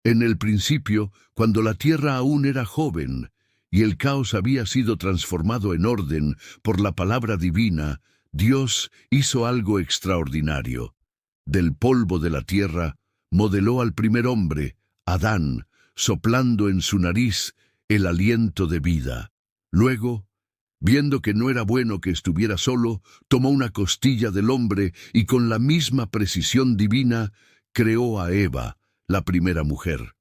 En el principio, cuando la tierra aún era joven y el caos había sido transformado en orden por la palabra divina, Dios hizo algo extraordinario. Del polvo de la tierra, modeló al primer hombre, Adán, soplando en su nariz el aliento de vida. Luego, viendo que no era bueno que estuviera solo, tomó una costilla del hombre y con la misma precisión divina creó a Eva, la primera mujer.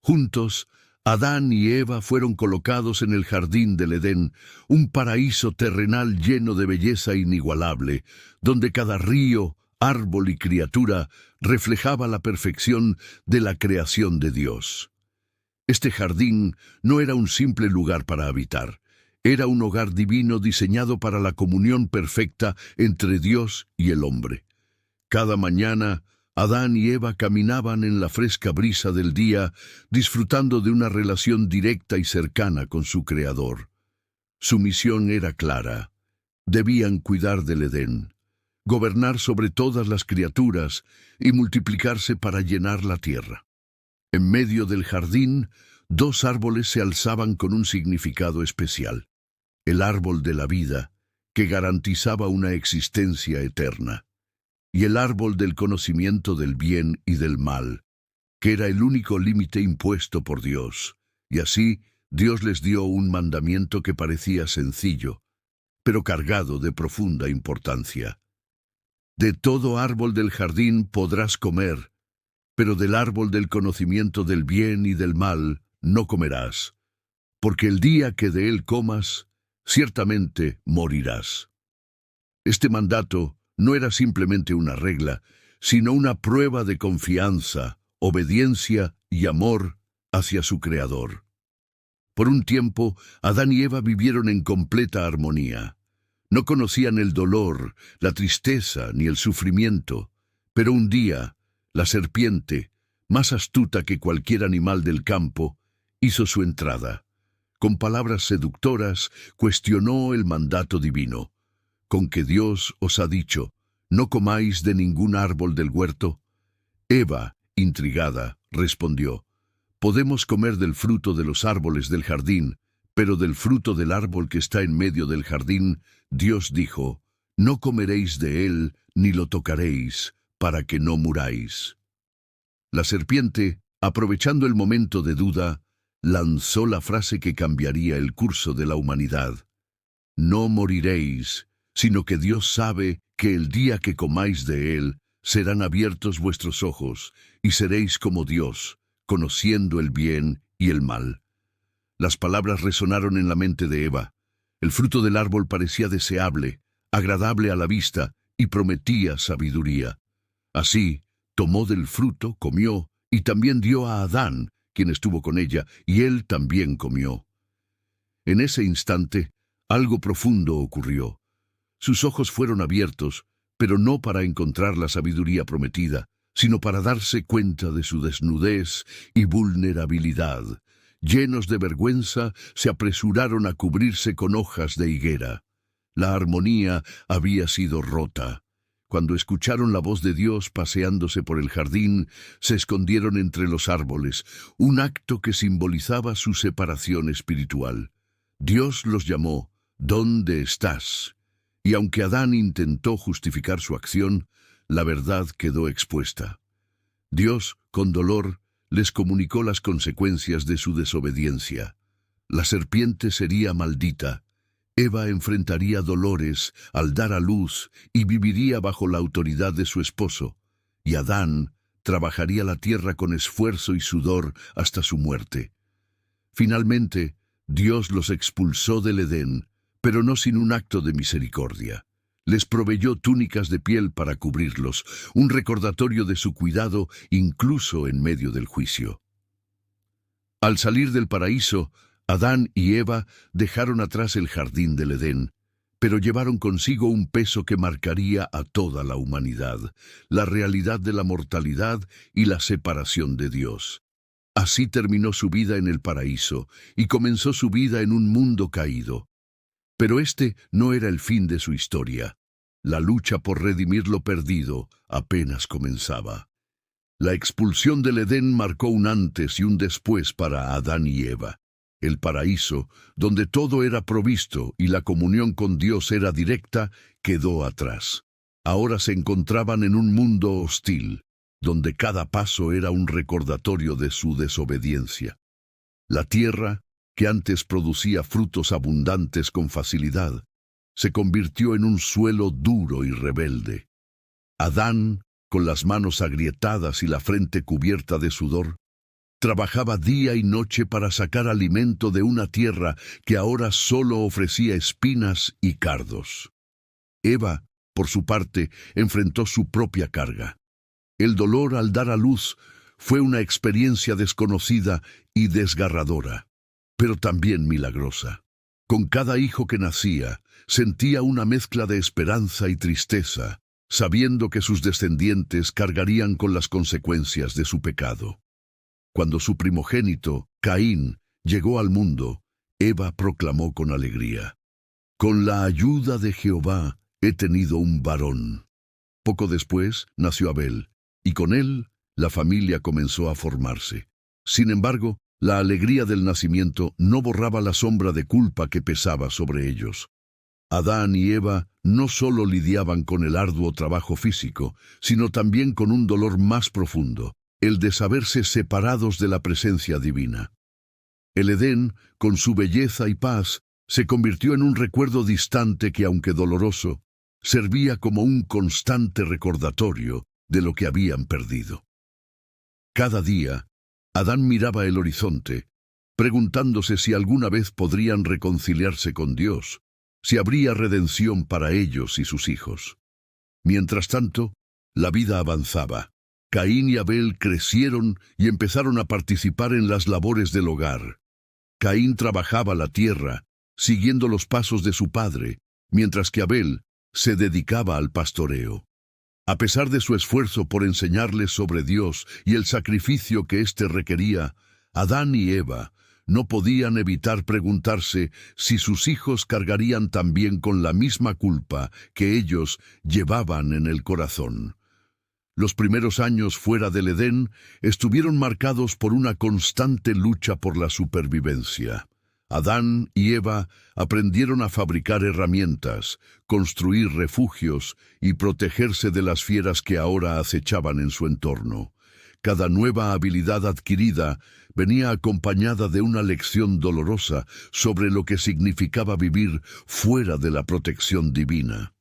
Juntos, Adán y Eva fueron colocados en el jardín del Edén, un paraíso terrenal lleno de belleza inigualable, donde cada río, árbol y criatura reflejaba la perfección de la creación de Dios. Este jardín no era un simple lugar para habitar, era un hogar divino diseñado para la comunión perfecta entre Dios y el hombre. Cada mañana, Adán y Eva caminaban en la fresca brisa del día, disfrutando de una relación directa y cercana con su Creador. Su misión era clara. Debían cuidar del Edén, gobernar sobre todas las criaturas y multiplicarse para llenar la tierra. En medio del jardín, dos árboles se alzaban con un significado especial. El árbol de la vida, que garantizaba una existencia eterna, y el árbol del conocimiento del bien y del mal, que era el único límite impuesto por Dios. Y así, Dios les dio un mandamiento que parecía sencillo, pero cargado de profunda importancia. De todo árbol del jardín podrás comer, pero del árbol del conocimiento del bien y del mal no comerás, porque el día que de él comas, ciertamente morirás. Este mandato no era simplemente una regla, sino una prueba de confianza, obediencia y amor hacia su Creador. Por un tiempo, Adán y Eva vivieron en completa armonía. No conocían el dolor, la tristeza ni el sufrimiento, pero un día, la serpiente, más astuta que cualquier animal del campo, hizo su entrada. Con palabras seductoras, cuestionó el mandato divino. ¿Con que Dios os ha dicho, no comáis de ningún árbol del huerto? Eva, intrigada, respondió, podemos comer del fruto de los árboles del jardín, pero del fruto del árbol que está en medio del jardín, Dios dijo, no comeréis de él ni lo tocaréis, para que no muráis. La serpiente, aprovechando el momento de duda, lanzó la frase que cambiaría el curso de la humanidad. No moriréis, sino que Dios sabe que el día que comáis de él, serán abiertos vuestros ojos, y seréis como Dios, conociendo el bien y el mal. Las palabras resonaron en la mente de Eva. El fruto del árbol parecía deseable, agradable a la vista, y prometía sabiduría. Así, tomó del fruto, comió, y también dio a Adán, quien estuvo con ella, y él también comió. En ese instante, algo profundo ocurrió. Sus ojos fueron abiertos, pero no para encontrar la sabiduría prometida, sino para darse cuenta de su desnudez y vulnerabilidad. Llenos de vergüenza, se apresuraron a cubrirse con hojas de higuera. La armonía había sido rota. Cuando escucharon la voz de Dios paseándose por el jardín, se escondieron entre los árboles, un acto que simbolizaba su separación espiritual. Dios los llamó, ¿dónde estás? Y aunque Adán intentó justificar su acción, la verdad quedó expuesta. Dios, con dolor, les comunicó las consecuencias de su desobediencia. La serpiente sería maldita. Eva enfrentaría dolores al dar a luz y viviría bajo la autoridad de su esposo, y Adán trabajaría la tierra con esfuerzo y sudor hasta su muerte. Finalmente, Dios los expulsó del Edén, pero no sin un acto de misericordia. Les proveyó túnicas de piel para cubrirlos, un recordatorio de su cuidado incluso en medio del juicio. Al salir del paraíso, Adán y Eva dejaron atrás el jardín del Edén, pero llevaron consigo un peso que marcaría a toda la humanidad, la realidad de la mortalidad y la separación de Dios. Así terminó su vida en el paraíso y comenzó su vida en un mundo caído. Pero este no era el fin de su historia. La lucha por redimir lo perdido apenas comenzaba. La expulsión del Edén marcó un antes y un después para Adán y Eva. El paraíso, donde todo era provisto y la comunión con Dios era directa, quedó atrás. Ahora se encontraban en un mundo hostil, donde cada paso era un recordatorio de su desobediencia. La tierra, que antes producía frutos abundantes con facilidad, se convirtió en un suelo duro y rebelde. Adán, con las manos agrietadas y la frente cubierta de sudor, trabajaba día y noche para sacar alimento de una tierra que ahora solo ofrecía espinas y cardos. Eva, por su parte, enfrentó su propia carga. El dolor al dar a luz fue una experiencia desconocida y desgarradora, pero también milagrosa. Con cada hijo que nacía, sentía una mezcla de esperanza y tristeza, sabiendo que sus descendientes cargarían con las consecuencias de su pecado. Cuando su primogénito, Caín, llegó al mundo, Eva proclamó con alegría: «Con la ayuda de Jehová he tenido un varón». Poco después nació Abel, y con él la familia comenzó a formarse. Sin embargo, la alegría del nacimiento no borraba la sombra de culpa que pesaba sobre ellos. Adán y Eva no solo lidiaban con el arduo trabajo físico, sino también con un dolor más profundo, el de saberse separados de la presencia divina. El Edén, con su belleza y paz, se convirtió en un recuerdo distante que, aunque doloroso, servía como un constante recordatorio de lo que habían perdido. Cada día, Adán miraba el horizonte, preguntándose si alguna vez podrían reconciliarse con Dios, si habría redención para ellos y sus hijos. Mientras tanto, la vida avanzaba. Caín y Abel crecieron y empezaron a participar en las labores del hogar. Caín trabajaba la tierra, siguiendo los pasos de su padre, mientras que Abel se dedicaba al pastoreo. A pesar de su esfuerzo por enseñarles sobre Dios y el sacrificio que éste requería, Adán y Eva no podían evitar preguntarse si sus hijos cargarían también con la misma culpa que ellos llevaban en el corazón. Los primeros años fuera del Edén estuvieron marcados por una constante lucha por la supervivencia. Adán y Eva aprendieron a fabricar herramientas, construir refugios y protegerse de las fieras que ahora acechaban en su entorno. Cada nueva habilidad adquirida venía acompañada de una lección dolorosa sobre lo que significaba vivir fuera de la protección divina.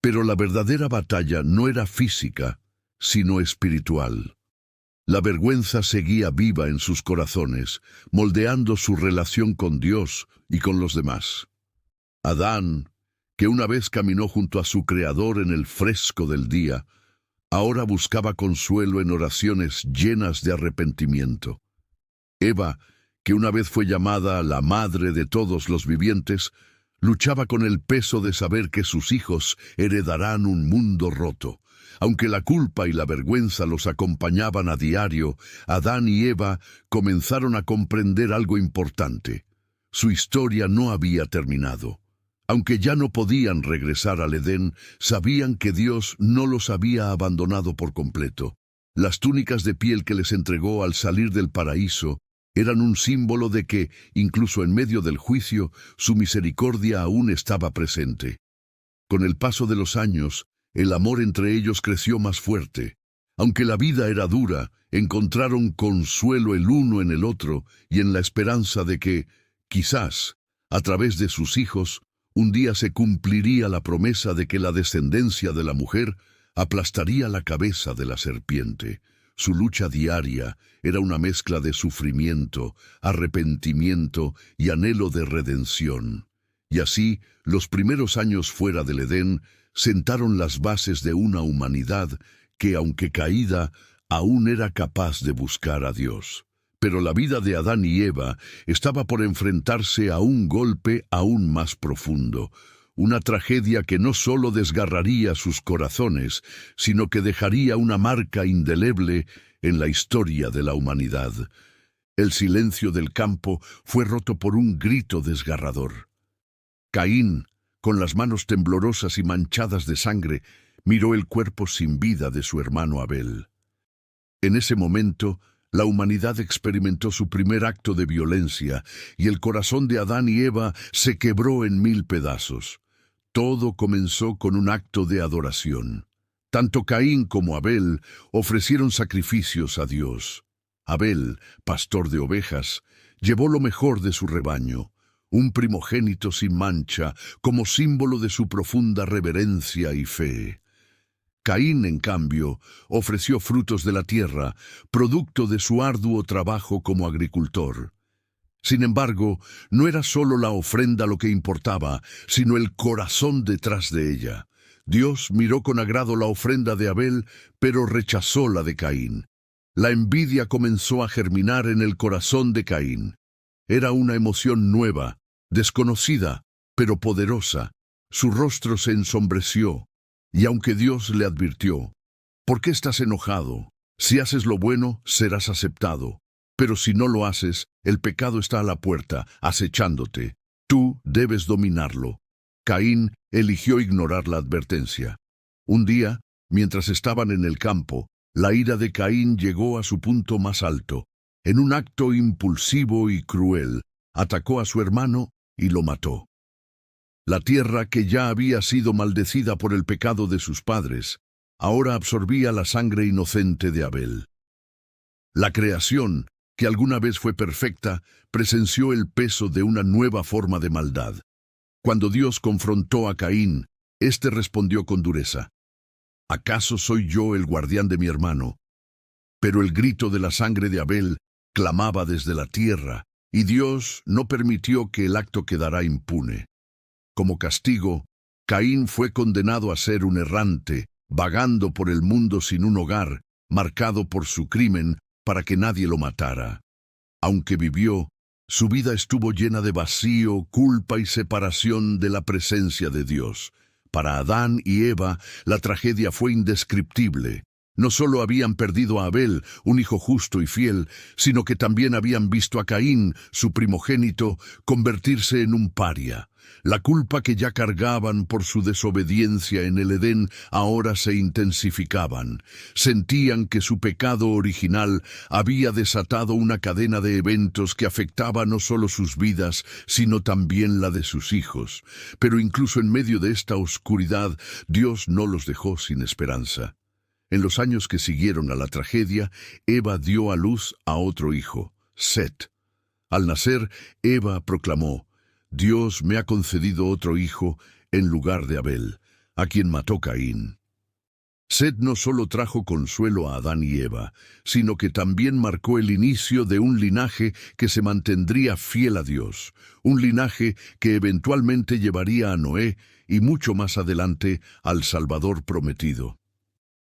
Pero la verdadera batalla no era física, sino espiritual. La vergüenza seguía viva en sus corazones, moldeando su relación con Dios y con los demás. Adán, que una vez caminó junto a su Creador en el fresco del día, ahora buscaba consuelo en oraciones llenas de arrepentimiento. Eva, que una vez fue llamada la madre de todos los vivientes, luchaba con el peso de saber que sus hijos heredarán un mundo roto. Aunque la culpa y la vergüenza los acompañaban a diario, Adán y Eva comenzaron a comprender algo importante. Su historia no había terminado. Aunque ya no podían regresar al Edén, sabían que Dios no los había abandonado por completo. Las túnicas de piel que les entregó al salir del paraíso eran un símbolo de que, incluso en medio del juicio, su misericordia aún estaba presente. Con el paso de los años, el amor entre ellos creció más fuerte. Aunque la vida era dura, encontraron consuelo el uno en el otro y en la esperanza de que, quizás, a través de sus hijos, un día se cumpliría la promesa de que la descendencia de la mujer aplastaría la cabeza de la serpiente. Su lucha diaria era una mezcla de sufrimiento, arrepentimiento y anhelo de redención. Y así, los primeros años fuera del Edén sentaron las bases de una humanidad que, aunque caída, aún era capaz de buscar a Dios. Pero la vida de Adán y Eva estaba por enfrentarse a un golpe aún más profundo, una tragedia que no solo desgarraría sus corazones, sino que dejaría una marca indeleble en la historia de la humanidad. El silencio del campo fue roto por un grito desgarrador. Caín, con las manos temblorosas y manchadas de sangre, miró el cuerpo sin vida de su hermano Abel. En ese momento, la humanidad experimentó su primer acto de violencia y el corazón de Adán y Eva se quebró en 1000 pedazos. Todo comenzó con un acto de adoración. Tanto Caín como Abel ofrecieron sacrificios a Dios. Abel, pastor de ovejas, llevó lo mejor de su rebaño, un primogénito sin mancha, como símbolo de su profunda reverencia y fe. Caín, en cambio, ofreció frutos de la tierra, producto de su arduo trabajo como agricultor. Sin embargo, no era solo la ofrenda lo que importaba, sino el corazón detrás de ella. Dios miró con agrado la ofrenda de Abel, pero rechazó la de Caín. La envidia comenzó a germinar en el corazón de Caín. Era una emoción nueva, desconocida, pero poderosa. Su rostro se ensombreció, y aunque Dios le advirtió, ¿por qué estás enojado? Si haces lo bueno, serás aceptado. Pero si no lo haces, el pecado está a la puerta, acechándote. Tú debes dominarlo. Caín eligió ignorar la advertencia. Un día, mientras estaban en el campo, la ira de Caín llegó a su punto más alto. En un acto impulsivo y cruel, atacó a su hermano y lo mató. La tierra, que ya había sido maldecida por el pecado de sus padres, ahora absorbía la sangre inocente de Abel. La creación, que alguna vez fue perfecta, presenció el peso de una nueva forma de maldad. Cuando Dios confrontó a Caín, éste respondió con dureza: ¿acaso soy yo el guardián de mi hermano? Pero el grito de la sangre de Abel clamaba desde la tierra, y Dios no permitió que el acto quedara impune. Como castigo, Caín fue condenado a ser un errante, vagando por el mundo sin un hogar, marcado por su crimen para que nadie lo matara. Aunque vivió, su vida estuvo llena de vacío, culpa y separación de la presencia de Dios. Para Adán y Eva, la tragedia fue indescriptible. No solo habían perdido a Abel, un hijo justo y fiel, sino que también habían visto a Caín, su primogénito, convertirse en un paria. La culpa que ya cargaban por su desobediencia en el Edén ahora se intensificaban. Sentían que su pecado original había desatado una cadena de eventos que afectaba no solo sus vidas, sino también la de sus hijos. Pero incluso en medio de esta oscuridad, Dios no los dejó sin esperanza. En los años que siguieron a la tragedia, Eva dio a luz a otro hijo, Set. Al nacer, Eva proclamó: Dios me ha concedido otro hijo en lugar de Abel, a quien mató Caín. Set no solo trajo consuelo a Adán y Eva, sino que también marcó el inicio de un linaje que se mantendría fiel a Dios, un linaje que eventualmente llevaría a Noé y mucho más adelante al Salvador prometido.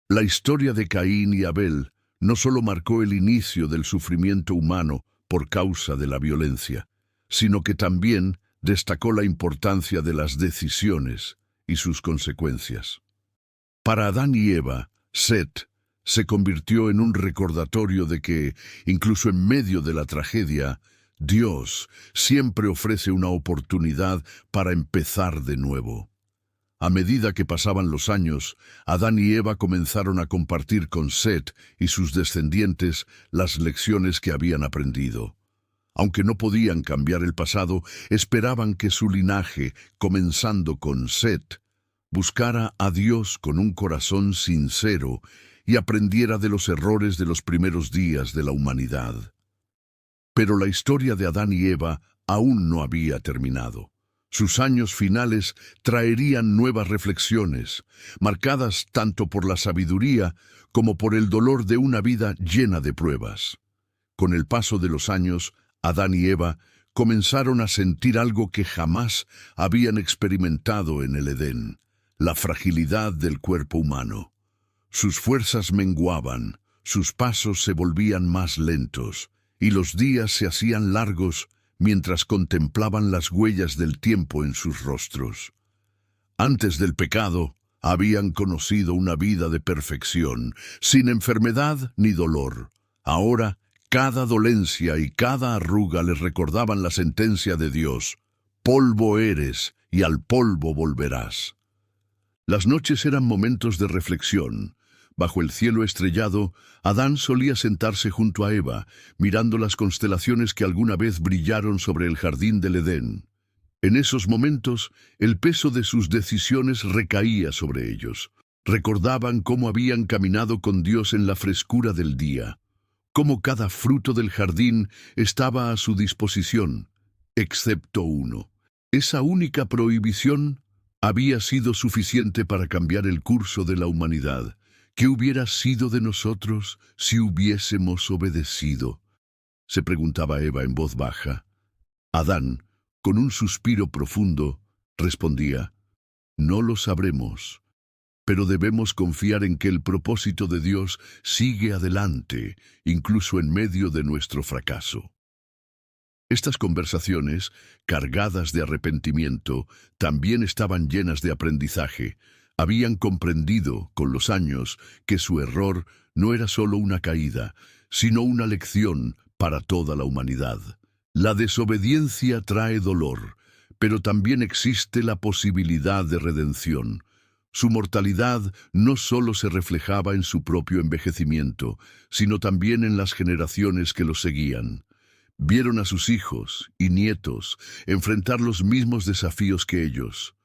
La historia de Caín y Abel no solo marcó el inicio del sufrimiento humano por causa de la violencia, sino que también destacó la importancia de las decisiones y sus consecuencias. Para Adán y Eva, Set se convirtió en un recordatorio de que, incluso en medio de la tragedia, Dios siempre ofrece una oportunidad para empezar de nuevo. A medida que pasaban los años, Adán y Eva comenzaron a compartir con Set y sus descendientes las lecciones que habían aprendido. Aunque no podían cambiar el pasado, esperaban que su linaje, comenzando con Set, buscara a Dios con un corazón sincero y aprendiera de los errores de los primeros días de la humanidad. Pero la historia de Adán y Eva aún no había terminado. Sus años finales traerían nuevas reflexiones, marcadas tanto por la sabiduría como por el dolor de una vida llena de pruebas. Con el paso de los años, Adán y Eva comenzaron a sentir algo que jamás habían experimentado en el Edén: la fragilidad del cuerpo humano. Sus fuerzas menguaban, sus pasos se volvían más lentos, y los días se hacían largos mientras contemplaban las huellas del tiempo en sus rostros. Antes del pecado, habían conocido una vida de perfección, sin enfermedad ni dolor. Ahora, cada dolencia y cada arruga les recordaban la sentencia de Dios: polvo eres y al polvo volverás. Las noches eran momentos de reflexión. Bajo el cielo estrellado, Adán solía sentarse junto a Eva, mirando las constelaciones que alguna vez brillaron sobre el jardín del Edén. En esos momentos, el peso de sus decisiones recaía sobre ellos. Recordaban cómo habían caminado con Dios en la frescura del día, cómo cada fruto del jardín estaba a su disposición, excepto uno. Esa única prohibición había sido suficiente para cambiar el curso de la humanidad. ¿Qué hubiera sido de nosotros si hubiésemos obedecido?, se preguntaba Eva en voz baja. Adán, con un suspiro profundo, respondía: no lo sabremos, pero debemos confiar en que el propósito de Dios sigue adelante, incluso en medio de nuestro fracaso. Estas conversaciones, cargadas de arrepentimiento, también estaban llenas de aprendizaje. Habían comprendido, con los años, que su error no era solo una caída, sino una lección para toda la humanidad. La desobediencia trae dolor, pero también existe la posibilidad de redención. Su mortalidad no solo se reflejaba en su propio envejecimiento, sino también en las generaciones que lo seguían. Vieron a sus hijos y nietos enfrentar los mismos desafíos que ellos: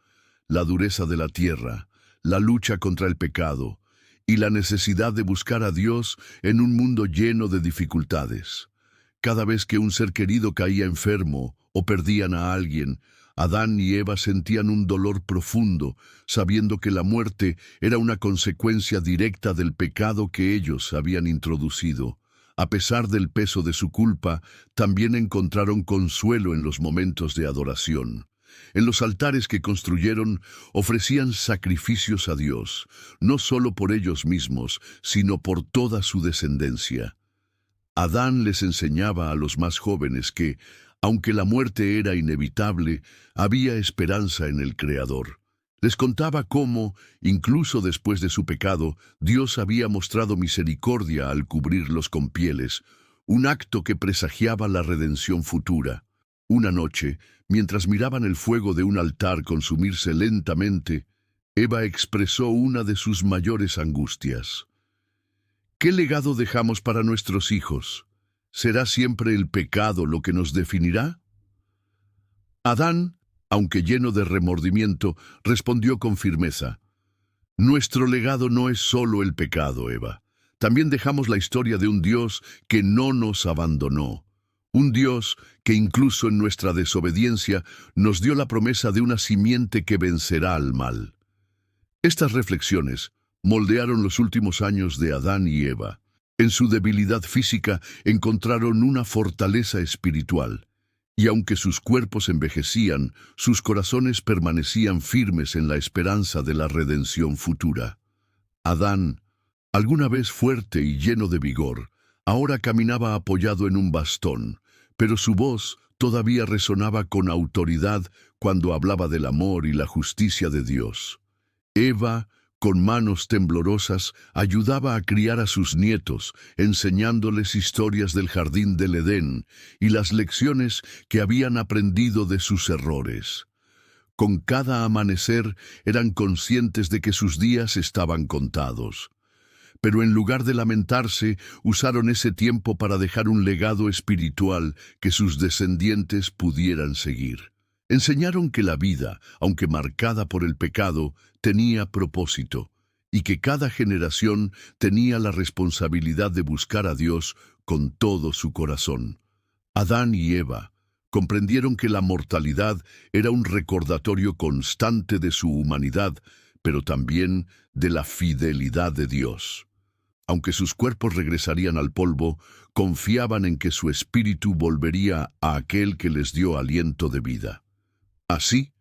la dureza de la tierra, la lucha contra el pecado y la necesidad de buscar a Dios en un mundo lleno de dificultades. Cada vez que un ser querido caía enfermo o perdían a alguien, Adán y Eva sentían un dolor profundo, sabiendo que la muerte era una consecuencia directa del pecado que ellos habían introducido. A pesar del peso de su culpa, también encontraron consuelo en los momentos de adoración. En los altares que construyeron, ofrecían sacrificios a Dios, no solo por ellos mismos, sino por toda su descendencia. Adán les enseñaba a los más jóvenes que, aunque la muerte era inevitable, había esperanza en el Creador. Les contaba cómo, incluso después de su pecado, Dios había mostrado misericordia al cubrirlos con pieles, un acto que presagiaba la redención futura. Una noche, mientras miraban el fuego de un altar consumirse lentamente, Eva expresó una de sus mayores angustias. ¿Qué legado dejamos para nuestros hijos? ¿Será siempre el pecado lo que nos definirá? Adán, aunque lleno de remordimiento, respondió con firmeza: nuestro legado no es solo el pecado, Eva. También dejamos la historia de un Dios que no nos abandonó. Un Dios que incluso en nuestra desobediencia nos dio la promesa de una simiente que vencerá al mal. Estas reflexiones moldearon los últimos años de Adán y Eva. En su debilidad física encontraron una fortaleza espiritual, y aunque sus cuerpos envejecían, sus corazones permanecían firmes en la esperanza de la redención futura. Adán, alguna vez fuerte y lleno de vigor, ahora caminaba apoyado en un bastón, pero su voz todavía resonaba con autoridad cuando hablaba del amor y la justicia de Dios. Eva, con manos temblorosas, ayudaba a criar a sus nietos, enseñándoles historias del jardín del Edén y las lecciones que habían aprendido de sus errores. Con cada amanecer eran conscientes de que sus días estaban contados. Pero en lugar de lamentarse, usaron ese tiempo para dejar un legado espiritual que sus descendientes pudieran seguir. Enseñaron que la vida, aunque marcada por el pecado, tenía propósito, y que cada generación tenía la responsabilidad de buscar a Dios con todo su corazón. Adán y Eva comprendieron que la mortalidad era un recordatorio constante de su humanidad, pero también de la fidelidad de Dios. Aunque sus cuerpos regresarían al polvo, confiaban en que su espíritu volvería a aquel que les dio aliento de vida. Así,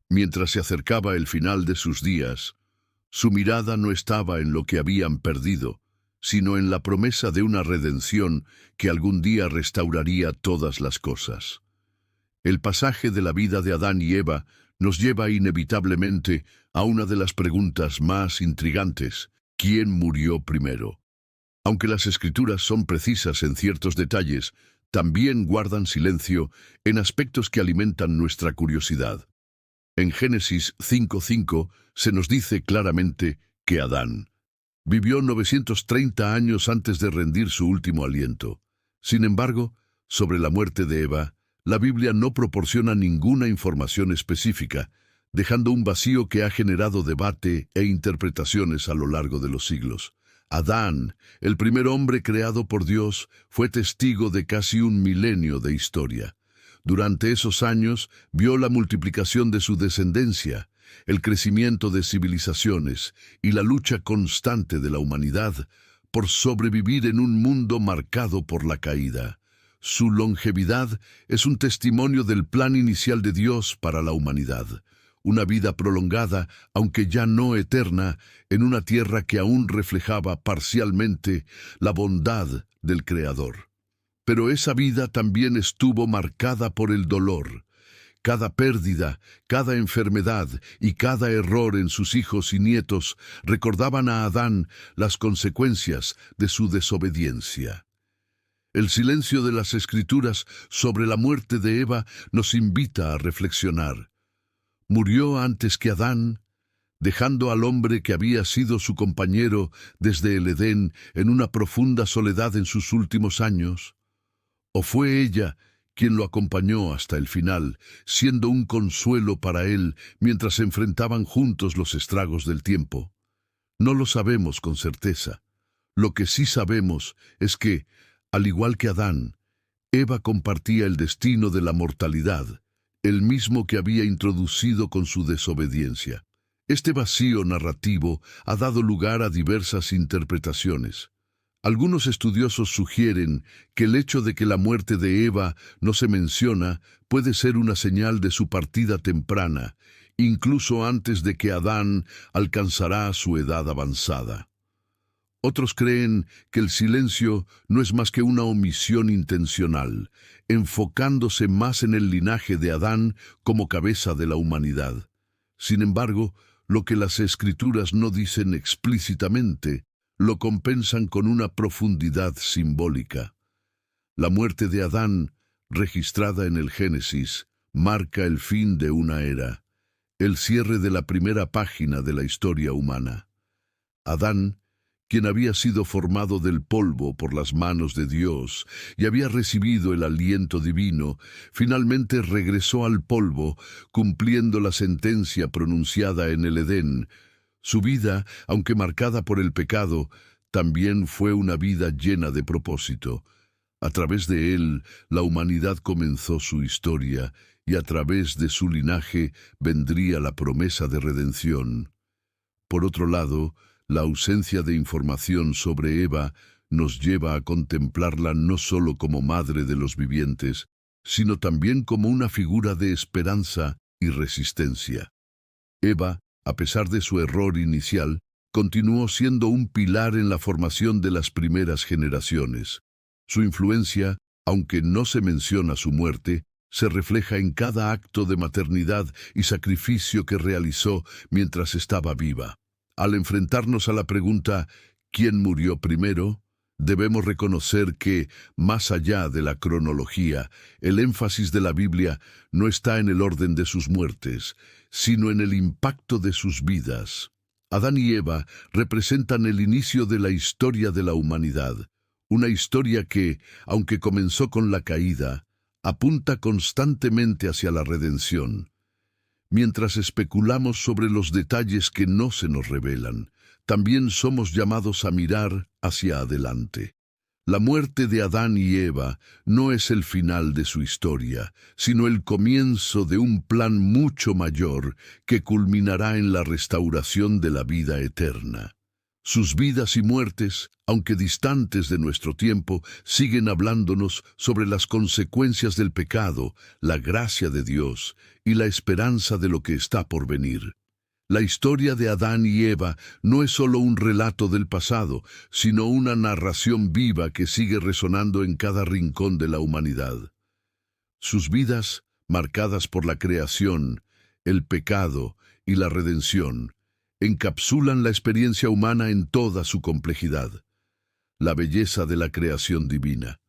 mientras se acercaba el final de sus días, su mirada no estaba en lo que habían perdido, sino en la promesa de una redención que algún día restauraría todas las cosas. El pasaje de la vida de Adán y Eva nos lleva inevitablemente a una de las preguntas más intrigantes: ¿quién murió primero? Aunque las Escrituras son precisas en ciertos detalles, también guardan silencio en aspectos que alimentan nuestra curiosidad. En Génesis 5:5 se nos dice claramente que Adán, Vivió 930 años antes de rendir su último aliento. Sin embargo, sobre la muerte de Eva, la Biblia no proporciona ninguna información específica, dejando un vacío que ha generado debate e interpretaciones a lo largo de los siglos. Adán, el primer hombre creado por Dios, fue testigo de casi un milenio de historia. Durante esos años vio la multiplicación de su descendencia, el crecimiento de civilizaciones y la lucha constante de la humanidad por sobrevivir en un mundo marcado por la caída. Su longevidad es un testimonio del plan inicial de Dios para la humanidad. Una vida prolongada, aunque ya no eterna, en una tierra que aún reflejaba parcialmente la bondad del Creador. Pero esa vida también estuvo marcada por el dolor. Cada pérdida, cada enfermedad y cada error en sus hijos y nietos recordaban a Adán las consecuencias de su desobediencia. El silencio de las Escrituras sobre la muerte de Eva nos invita a reflexionar. Murió antes que Adán, dejando al hombre que había sido su compañero desde el Edén en una profunda soledad en sus últimos años. ¿O fue ella quien lo acompañó hasta el final, siendo un consuelo para él mientras enfrentaban juntos los estragos del tiempo? No lo sabemos con certeza. Lo que sí sabemos es que, al igual que Adán, Eva compartía el destino de la mortalidad, el mismo que había introducido con su desobediencia. Este vacío narrativo ha dado lugar a diversas interpretaciones. Algunos estudiosos sugieren que el hecho de que la muerte de Eva no se menciona puede ser una señal de su partida temprana, incluso antes de que Adán alcanzará su edad avanzada. Otros creen que el silencio no es más que una omisión intencional, enfocándose más en el linaje de Adán como cabeza de la humanidad. Sin embargo, lo que las Escrituras no dicen explícitamente, lo compensan con una profundidad simbólica. La muerte de Adán, registrada en el Génesis, marca el fin de una era, el cierre de la primera página de la historia humana. Adán, quien había sido formado del polvo por las manos de Dios y había recibido el aliento divino, finalmente regresó al polvo, cumpliendo la sentencia pronunciada en el Edén. Su vida, aunque marcada por el pecado, también fue una vida llena de propósito. A través de él, la humanidad comenzó su historia, y a través de su linaje vendría la promesa de redención. Por otro lado, la ausencia de información sobre Eva nos lleva a contemplarla no solo como madre de los vivientes, sino también como una figura de esperanza y resistencia. Eva, a pesar de su error inicial, continuó siendo un pilar en la formación de las primeras generaciones. Su influencia, aunque no se menciona su muerte, se refleja en cada acto de maternidad y sacrificio que realizó mientras estaba viva. Al enfrentarnos a la pregunta ¿quién murió primero?, debemos reconocer que, más allá de la cronología, el énfasis de la Biblia no está en el orden de sus muertes, sino en el impacto de sus vidas. Adán y Eva representan el inicio de la historia de la humanidad, una historia que, aunque comenzó con la caída, apunta constantemente hacia la redención. Mientras especulamos sobre los detalles que no se nos revelan, también somos llamados a mirar hacia adelante. La muerte de Adán y Eva no es el final de su historia, sino el comienzo de un plan mucho mayor que culminará en la restauración de la vida eterna. Sus vidas y muertes, aunque distantes de nuestro tiempo, siguen hablándonos sobre las consecuencias del pecado, la gracia de Dios y la esperanza de lo que está por venir. La historia de Adán y Eva no es solo un relato del pasado, sino una narración viva que sigue resonando en cada rincón de la humanidad. Sus vidas, marcadas por la creación, el pecado y la redención, encapsulan la experiencia humana en toda su complejidad. La belleza de la creación divina,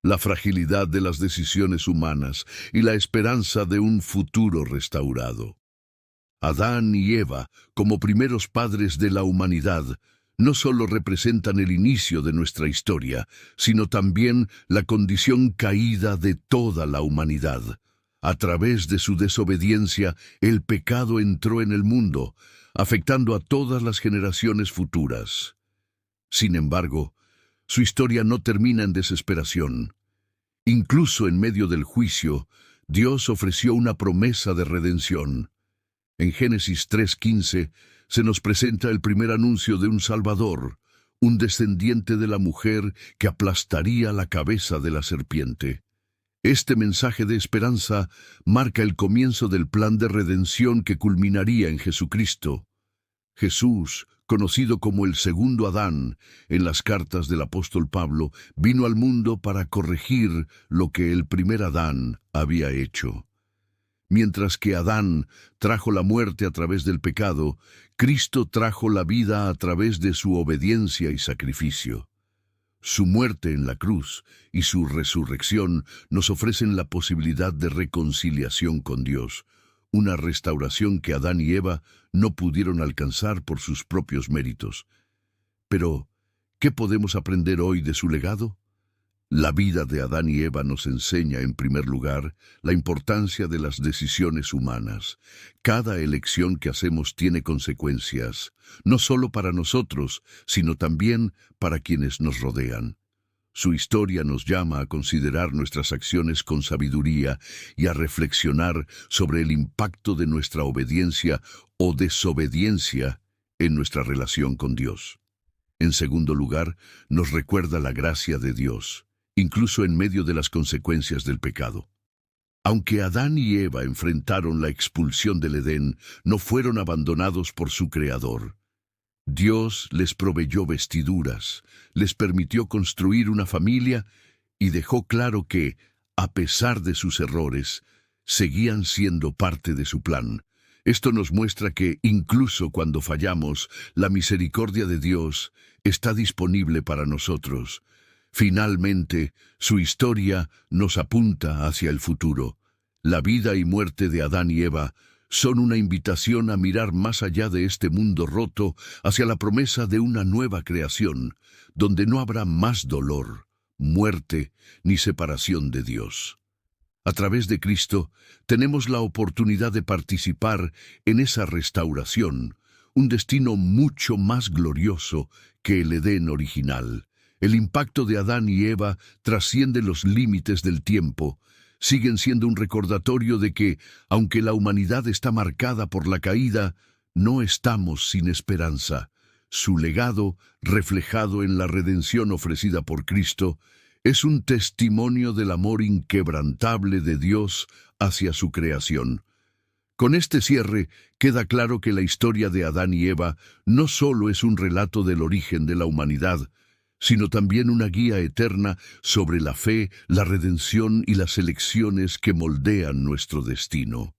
la fragilidad de las decisiones humanas y la esperanza de un futuro restaurado. Adán y Eva, como primeros padres de la humanidad, no solo representan el inicio de nuestra historia, sino también la condición caída de toda la humanidad. A través de su desobediencia, el pecado entró en el mundo, afectando a todas las generaciones futuras. Sin embargo, su historia no termina en desesperación. Incluso en medio del juicio, Dios ofreció una promesa de redención. En Génesis 3:15 se nos presenta el primer anuncio de un Salvador, un descendiente de la mujer que aplastaría la cabeza de la serpiente. Este mensaje de esperanza marca el comienzo del plan de redención que culminaría en Jesucristo. Jesús, conocido como el segundo Adán en las cartas del apóstol Pablo, vino al mundo para corregir lo que el primer Adán había hecho. Mientras que Adán trajo la muerte a través del pecado, Cristo trajo la vida a través de su obediencia y sacrificio. Su muerte en la cruz y su resurrección nos ofrecen la posibilidad de reconciliación con Dios, una restauración que Adán y Eva no pudieron alcanzar por sus propios méritos. Pero, ¿qué podemos aprender hoy de su legado? La vida de Adán y Eva nos enseña, en primer lugar, la importancia de las decisiones humanas. Cada elección que hacemos tiene consecuencias, no solo para nosotros, sino también para quienes nos rodean. Su historia nos llama a considerar nuestras acciones con sabiduría y a reflexionar sobre el impacto de nuestra obediencia o desobediencia en nuestra relación con Dios. En segundo lugar, nos recuerda la gracia de Dios, incluso en medio de las consecuencias del pecado. Aunque Adán y Eva enfrentaron la expulsión del Edén, no fueron abandonados por su Creador. Dios les proveyó vestiduras, les permitió construir una familia y dejó claro que, a pesar de sus errores, seguían siendo parte de su plan. Esto nos muestra que, incluso cuando fallamos, la misericordia de Dios está disponible para nosotros. Finalmente, su historia nos apunta hacia el futuro. La vida y muerte de Adán y Eva son una invitación a mirar más allá de este mundo roto hacia la promesa de una nueva creación, donde no habrá más dolor, muerte ni separación de Dios. A través de Cristo, tenemos la oportunidad de participar en esa restauración, un destino mucho más glorioso que el Edén original. El impacto de Adán y Eva trasciende los límites del tiempo. Siguen siendo un recordatorio de que, aunque la humanidad está marcada por la caída, no estamos sin esperanza. Su legado, reflejado en la redención ofrecida por Cristo, es un testimonio del amor inquebrantable de Dios hacia su creación. Con este cierre, queda claro que la historia de Adán y Eva no solo es un relato del origen de la humanidad, sino también una guía eterna sobre la fe, la redención y las elecciones que moldean nuestro destino.